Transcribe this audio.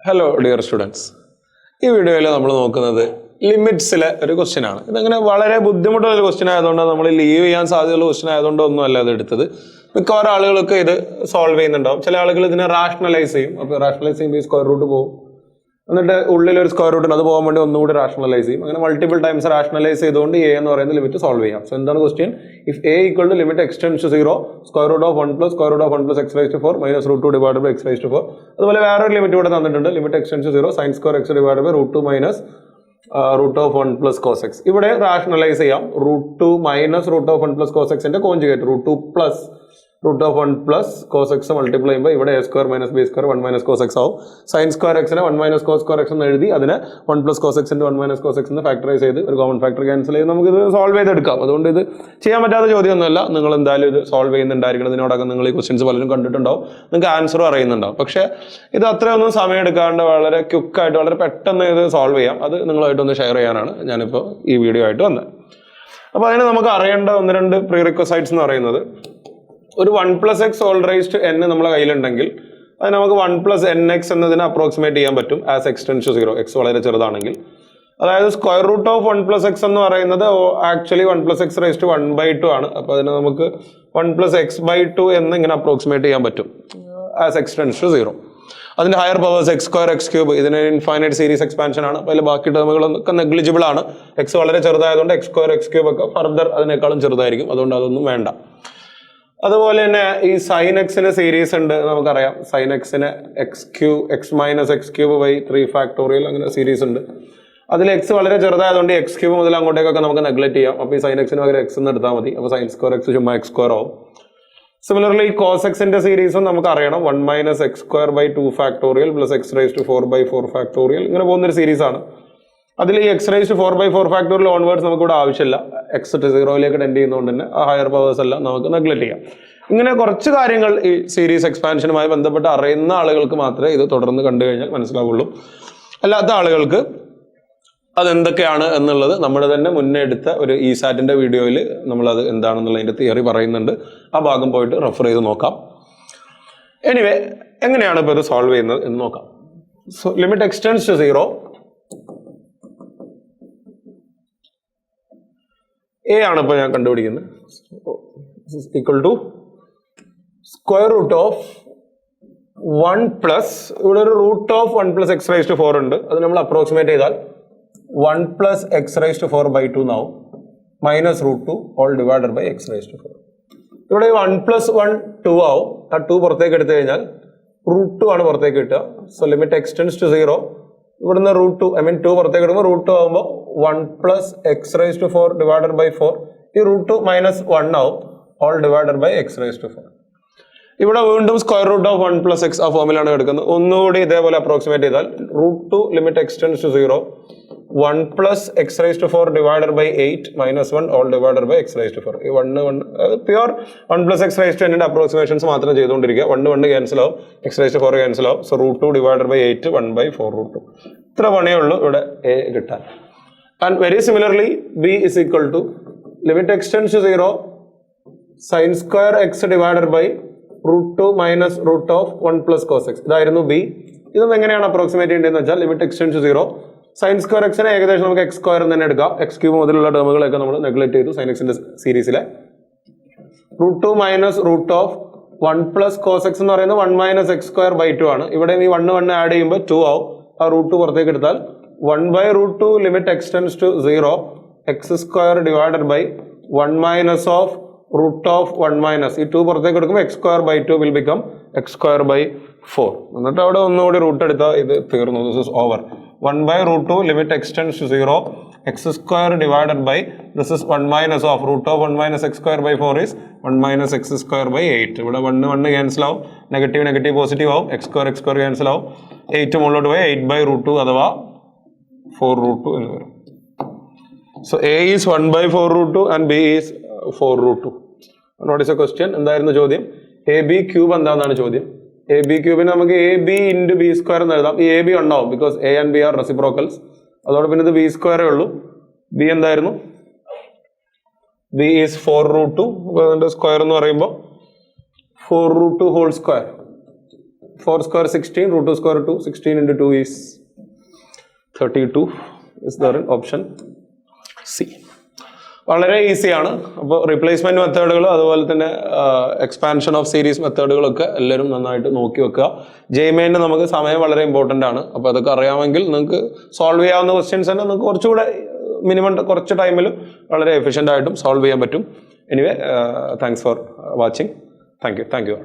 Hello dear students, ഈ വീഡിയോയിൽ നമ്മൾ നോക്കുന്നത് ലിമിറ്റ്സിലെ ഒരു ക്വസ്റ്റ്യൻ ആണ്. ഇതങ്ങനെ വളരെ ബുദ്ധിമുട്ടുള്ള ഒരു ക്വസ്റ്റ്യൻ ആയതുകൊണ്ട് നമ്മൾ ലീവ് ചെയ്യാൻ സാധ്യതയുള്ള ക്വസ്റ്റ്യൻ ആയതുകൊണ്ട് ഒന്നുമല്ല ഇത് എടുത്തത്. മിക്കവാറും ആളുകൾക്ക് ഇത് സോൾവ് ചെയ്യുന്നുണ്ടാവും. ചില ആളുകൾ ഇതിനെ റാഷണലൈസ് ചെയ്യും. അപ്പോൾ റാഷണലൈസ് ചെയ്യുമ്പോൾ ഈ സ്ക്വയർ റൂട്ട് പോകും, എന്നിട്ട് ഉള്ളിൽ ഒരു സ്ക്വയർ റൂട്ട് അത് പോകാൻ വേണ്ടി ഒന്നുകൂടി റാഷണലൈസ് ചെയ്യും. അങ്ങനെ മൾട്ടിപ്പിൾ ടൈംസ് റാഷണലൈസ് ചെയ്തുകൊണ്ട് എ എന്ന് പറയുന്ന ലിമിറ്റ് സോൾവ് ചെയ്യാം. സോ എന്താണ് question? If A equal to limit x tends to 0 square root of 1 plus square root of 1 plus x raise to 4 minus root 2 divide by x raise to 4. അതുപോലെ വേറൊരു limit ഇവിടെ തന്നിട്ടുണ്ട്. Limit x tends to 0 sine square x divide by root 2 minus root of 1 plus cos X. ഇവിടെ rationalise ചെയ്യാം. Root 2 minus root of 1 plus cos എക്സിന്റെ conjugate root 2 plus root of 1 plus cos x multiply ചെയ്യുമ്പോൾ ഇവിടെ A square minus B square 1 minus cos x ആവും. Sine square എക്സിനെ 1 minus cos square x എന്ന് എഴുതി അതിനെ 1 പ്ലസ് കോസ് എക്സിന്റെ 1 minus cos x എന്ന് ഫാക്ടറൈസ് ചെയ്ത് ഒരു കോമൺ ഫാക്ടർ ക്യാൻസൽ ചെയ്ത് നമുക്ക് ഇത് സോൾവ് ചെയ്തെടുക്കാം. അതുകൊണ്ട് ഇത് ചെയ്യാൻ പറ്റാത്ത ചോദ്യമൊന്നുമല്ല. നിങ്ങൾ എന്തായാലും ഇത് സോൾവ് ചെയ്യുന്നുണ്ടായിരിക്കണം. ഇതിനോടൊക്കെ നിങ്ങൾ ഈ ക്വസ്റ്റ്യൻസ് പലരും കണ്ടിട്ടുണ്ടാവും, നിങ്ങൾക്ക് ആൻസറും അറിയുന്നുണ്ടാവും. പക്ഷേ ഇത് അത്രയൊന്നും സമയം എടുക്കാണ്ട് വളരെ ക്വിക്കായിട്ട് വളരെ പെട്ടെന്ന് ഇത് സോൾവ് ചെയ്യാം. അത് നിങ്ങളുമായിട്ടൊന്ന് ഷെയർ ചെയ്യാനാണ് ഞാനിപ്പോൾ ഈ വീഡിയോ ആയിട്ട് വന്നത്. അപ്പോൾ അതിന് നമുക്ക് അറിയേണ്ട ഒന്ന് രണ്ട് പ്രീ റിക്വസൈറ്റ്സ് എന്ന് പറയുന്നത്, ഒരു 1 plus x whole raised n നമ്മളെ കയ്യിലുണ്ടെങ്കിൽ അത് നമുക്ക് 1 പ്ലസ് എൻ എക്സ് എന്നതിനെ അപ്രോക്സിമേറ്റ് ചെയ്യാൻ പറ്റും ആസ് എക്സ്റ്റെൻസ് ടു 0 എക്സ് വളരെ ചെറുതാണെങ്കിൽ. അതായത് square root of 1 plus x എന്ന് പറയുന്നത് actually 1 plus x raise to 1/2 ആണ്. അപ്പോൾ അതിനെ നമുക്ക് 1 പ്ലസ് എക്സ് ബൈ 2 എന്ന് ഇങ്ങനെ അപ്രോക്സിമേറ്റ് ചെയ്യാൻ പറ്റും ആസ് എക്സ്റ്റെൻസ് ടു 0. അതിന്റെ higher powers x square x cube, ഇതിന് ഇൻഫൈനൈറ്റ് സീരീസ് എക്സ്പാൻഷൻ ആണ്. അപ്പോൾ അതിൽ ബാക്കി ടേമുകളൊക്കെ നെഗ്ലിജിബിൾ ആണ്. എക്സ് വളരെ ചെറുതായതുകൊണ്ട് എക്സ് സ്ക്വയർ എക്സ് ക്യൂബ് ഒക്കെ ഫർദർ അതിനേക്കാളും ചെറുതായിരിക്കും. അതുകൊണ്ട് അതൊന്നും വേണ്ട. അതുപോലെ തന്നെ ഈ സൈൻ എക്സിന് സീരീസ് ഉണ്ട് നമുക്കറിയാം. സൈൻ എക്സിന് x minus x cube by 3 factorial അങ്ങനെ സീരീസ് ഉണ്ട്. അതിൽ എക്സ് വളരെ ചെറുതായതുകൊണ്ട് എക്സ് ക്യൂബ് മുതൽ അങ്ങോട്ടേക്കൊക്കെ നമുക്ക് നെഗ്ലക്ട് ചെയ്യാം. അപ്പോൾ ഈ സൈൻ എക്സിന് പകരം എക്സ് എന്ന് എടുത്താൽ മതി. അപ്പോൾ സൈൻ സ്ക്വയർ എക്സ് ചുമ്മാ എക്സ് സ്ക്വയർ ആവും. സിമിലർലി കോസ് എക്സിന്റെ സീരീസും നമുക്ക് അറിയണം. 1 minus x square by 2 factorial plus x raise to 4/4 factorial ഇങ്ങനെ പോകുന്നൊരു സീരീസ് ആണ്. അതിൽ ഈ x raise to 4/4 factorial onwards നമുക്ക് ഇവിടെ ആവശ്യമില്ല. എക്സ് ടു 0ലേക്ക് ടെൻഡ് ചെയ്യുന്നതുകൊണ്ട് തന്നെ ആ ഹയർ പവേഴ്സ് എല്ലാം നമുക്ക് നെഗ്ലക്ട് ചെയ്യാം. ഇങ്ങനെ കുറച്ച് കാര്യങ്ങൾ ഈ സീരീസ് എക്സ്പാൻഷനുമായി ബന്ധപ്പെട്ട് അറിയുന്ന ആളുകൾക്ക് മാത്രമേ ഇത് തുടർന്ന് കണ്ടു കഴിഞ്ഞാൽ മനസ്സിലാവുള്ളൂ. അല്ലാത്ത ആളുകൾക്ക് അതെന്തൊക്കെയാണ് എന്നുള്ളത് നമ്മുടെ തന്നെ മുന്നേ എടുത്ത ഒരു ഇസാറ്റിന്റെ വീഡിയോയിൽ നമ്മളത് എന്താണെന്നുള്ളതിന്റെ തിയറി പറയുന്നുണ്ട്. ആ ഭാഗം പോയിട്ട് റെഫർ ചെയ്ത് നോക്കാം. എനിവേ, എങ്ങനെയാണ് ഇപ്പോൾ ഇത് സോൾവ് ചെയ്യുന്നത് എന്ന് നോക്കാം. So limit x tends to 0 A ആണ് ഇപ്പോൾ ഞാൻ കണ്ടുപിടിക്കുന്നത്. Equal to square root of 1 plus ഇവിടെ ഒരു root of 1 plus x raise to 4 ഉണ്ട്. അത് നമ്മൾ അപ്രോക്സിമേറ്റ് ചെയ്താൽ 1 പ്ലസ് എക്സ് റൈസ് ടു 4/2 എന്നാവും. Minus root 2 all divided by x raise to 4. ഇവിടെ 1 പ്ലസ് 1 2 ആവും. ആ 2 പുറത്തേക്ക് എടുത്തു കഴിഞ്ഞാൽ റൂട്ട് 2 ആണ് പുറത്തേക്ക് കിട്ടുക. സോ ലിമിറ്റ് എക്സ്റ്റെൻഡ്സ് ടു 0 ഇവിടുന്ന് റൂട്ട് 2 പുറത്തേക്ക് എടുക്കുമ്പോൾ റൂട്ട് 2 ആകുമ്പോൾ 1 plus x raise to 4 divided by 4. ഈ റൂട്ട് 2 മൈനസ് 1 ആവും. All divided by x raise to 4. ഇവിടെ വീണ്ടും square root of 1 plus x ആ ഫോമിലാണ് എടുക്കുന്നത്. ഒന്നുകൂടി ഇതേപോലെ അപ്രോക്സിമേറ്റ് ചെയ്താൽ root 2 limit x tends to 0 1 plus x raise to 4 divided by 8 minus 1 all divided by x raise to 4. ഈ 1 pure 1 plus x raise to n approximations മാത്രം ചെയ്തുകൊണ്ടിരിക്കുക. 1 ക്യാൻസൽ ആവും, എക്സ് റൈസ് ടു 4 ക്യാൻസൽ ആവും. So root 2 divided by 8 1/4 root 2. ഇത്ര പണിയേ ഉള്ളൂ ഇവിടെ A കിട്ടാൻ. And very similarly B is equal to limit x tends to 0 sine square x divided by root 2 minus root of 1 plus cos x. ഇതായിരുന്നു B. ഇതൊന്നും എങ്ങനെയാണ് approximate ചെയ്യേണ്ടതെന്ന് വെച്ചാൽ limit x tends to 0 sine square എക്സിനെ ഏകദേശം നമുക്ക് എക്സ് സ്ക്വയർ തന്നെ എടുക്കാം. എക്സ് ക്യൂബ് മുതലുള്ള ടേമുകളൊക്കെ നമ്മൾ നെഗ്ലക്ട് ചെയ്തു. സൈൻ എക്സിന്റെ സീരീസിലെ root 2 minus root of 1 plus cos x എന്ന് പറയുന്നത് 1 മൈനസ് എക്സ് സ്ക്വയർ ബൈ 2 ആണ്. ഇവിടെ ഈ 1 ആഡ് ചെയ്യുമ്പോൾ 2 ആവും. ആ റൂട്ട് 2 പുറത്തേക്ക് എടുത്താൽ 1/√2 limit x tends to 0 x square divided by 1 minus of root of 1 minus ഈ 2 പുറത്തേക്ക് എടുക്കുമ്പോൾ x square by 2 will become x square by 4. എന്നിട്ട് അവിടെ ഒന്നുകൂടി റൂട്ട് എടുത്താൽ ഇത് തീർന്നു. This is over. 1/√2 limit x tends to 0 x square divided by this is 1 minus of root of 1 minus x square by 4 is 1 minus x square by 8. ഇവിടെ 1 cancel ആവും, negative positive ആവും, x square cancel ആവും. 8 മുകളിലോട്ട് പോയി 8/√2 അഥവാ 4√2 എന്ന് വരും. So A is 1/4√2 and B is 4√2. Not is a question. എന്തായിരുന്നു ചോദ്യം? എ ബി ക്യൂബ് എന്താണെന്നാണ് ചോദ്യം. എ ബി ക്യൂബിന് നമുക്ക് A B into B square എന്ന് എഴുതാം. ഈ എ ബി ഉണ്ടാവും because A and B are reciprocals. അതോടെ പിന്നെ ഇത് ബി സ്ക്വയറേ ഉള്ളൂ. ബി എന്തായിരുന്നു? B is 4√2. അപ്പോൾ അതിൻ്റെ സ്ക്വയർ എന്ന് പറയുമ്പോൾ 4√2 whole square 4 square 16, root 2 square 2, 16 into 2 is 32 is there in option C. വളരെ ഈസിയാണ്. അപ്പോൾ റീപ്ലേസ്മെന്റ് മെത്തേഡുകൾ അതുപോലെ തന്നെ എക്സ്പാൻഷൻ ഓഫ് സീരീസ് മെത്തേഡുകളൊക്കെ എല്ലാവരും നന്നായിട്ട് നോക്കി വെക്കുക. ജെയ്മെയിന് നമുക്ക് സമയം വളരെ ഇമ്പോർട്ടൻ്റ് ആണ്. അപ്പോൾ അതൊക്കെ അറിയാമെങ്കിൽ നിങ്ങൾക്ക് സോൾവ് ചെയ്യാവുന്ന ക്വസ്റ്റ്യൻസ് തന്നെ നിങ്ങൾക്ക് കുറച്ചുകൂടെ മിനിമം കുറച്ച് ടൈമിൽ വളരെ എഫിഷ്യൻ്റ് ആയിട്ടും സോൾവ് ചെയ്യാൻ പറ്റും. Anyway thanks for watching. Thank you.